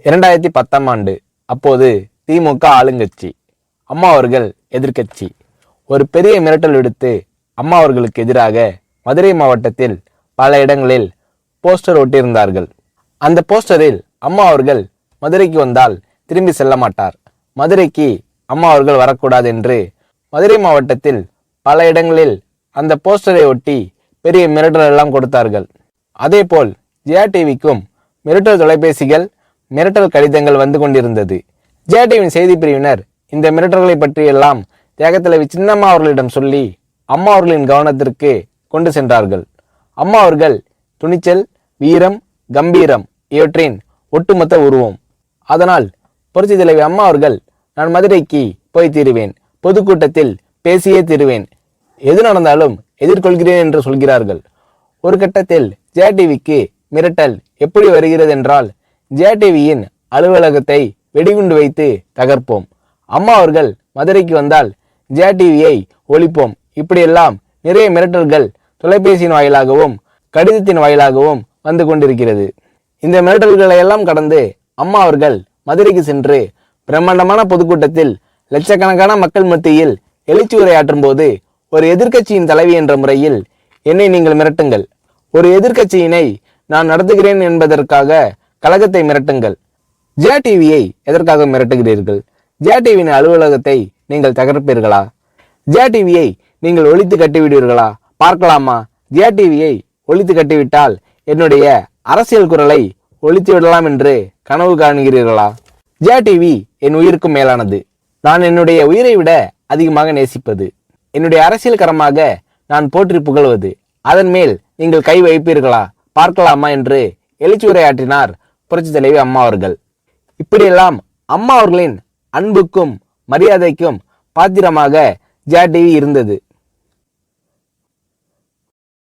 2010ஆம் ஆண்டு. அப்போது திமுக ஆளுங்கட்சி, அம்மா அவர்கள் எதிர்க்கட்சி. ஒரு பெரிய மிரட்டல் விடுத்து அம்மா அவர்களுக்கு எதிராக மதுரை மாவட்டத்தில் பல இடங்களில் போஸ்டர் ஒட்டியிருந்தார்கள். அந்த போஸ்டரில் அம்மா அவர்கள் மதுரைக்கு வந்தால் திரும்பி செல்ல மாட்டார், மதுரைக்கு அம்மா அவர்கள் வரக்கூடாது என்று மதுரை மாவட்டத்தில் பல இடங்களில் அந்த போஸ்டரை ஒட்டி பெரிய மிரட்டல் எல்லாம் கொடுத்தார்கள். அதேபோல் ஜெயா டிவிக்கும் மிரட்டல் தொலைபேசிகள், மிரட்டல் கடிதங்கள் வந்து கொண்டிருந்தது. ஜெயா டிவியின் செய்தி பிரிவினர் இந்த மிரட்டல்களை பற்றியெல்லாம் தியாகத்தலைவி சின்னம்மா அவர்களிடம் சொல்லி அம்மா அவர்களின் கவனத்திற்கு கொண்டு சென்றார்கள். அம்மா அவர்கள் துணிச்சல், வீரம், கம்பீரம் இவற்றின் ஒட்டுமொத்த உருவம். அதனால் புரட்சி தலைவி அம்மா அவர்கள், நான் மதுரைக்கு போய் தீருவேன், பொதுக்கூட்டத்தில் பேசியே தீருவேன், எது நடந்தாலும் எதிர்கொள்கிறேன் என்று சொல்கிறார்கள். ஒரு கட்டத்தில் ஜெயா டிவிக்கு மிரட்டல் எப்படி வருகிறது என்றால், ஜெயா டிவியின் அலுவலகத்தை வெடிகுண்டு வைத்து தகர்ப்போம், அம்மா அவர்கள் மதுரைக்கு வந்தால் ஜெயா டிவியை ஒழிப்போம், இப்படியெல்லாம் நிறைய மிரட்டல்கள் தொலைபேசியின் வாயிலாகவும் கடிதத்தின் வாயிலாகவும் வந்து கொண்டிருக்கிறது. இந்த மிரட்டல்களை எல்லாம் கடந்து அம்மா அவர்கள் மதுரைக்கு சென்று பிரம்மாண்டமான பொதுக்கூட்டத்தில் லட்சக்கணக்கான மக்கள் மத்தியில் எழுச்சி உரையாற்றும் போது, ஒரு எதிர்க்கட்சியின் தலைவி என்ற முறையில் என்னை நீங்கள் மிரட்டுங்கள், ஒரு எதிர்க்கட்சியினை நான் நடத்துகிறேன் என்பதற்காக கழகத்தை மிரட்டுங்கள், ஜெயா டிவியை எதற்காக மிரட்டுகிறீர்கள், ஜெயா டிவியின் அலுவலகத்தை நீங்கள் தகர்ப்பீர்களா, ஜெயா டிவியை நீங்கள் ஒழித்து கட்டிவிடுவீர்களா, பார்க்கலாமா, ஜெயா டிவியை ஒழித்து கட்டிவிட்டால் என்னுடைய அரசியல் குரலை ஒழித்து விடலாம் என்று கனவு காணுகிறீர்களா? ஜெயா டிவி என் உயிருக்கும் மேலானது, நான் என்னுடைய உயிரை விட அதிகமாக நேசிப்பது, என்னுடைய அரசியல் கரமாக நான் போற்றி புகழ்வது, அதன் மேல் நீங்கள் கை வைப்பீர்களா, பார்க்கலாமா என்று எழுச்சி உரையாற்றினார் புரட்சி தலைவி அம்மா அவர்கள். இப்படியெல்லாம் அம்மா அவர்களின் அன்புக்கும் மரியாதைக்கும் பாத்திரமாக ஜெயா டிவி இருந்தது.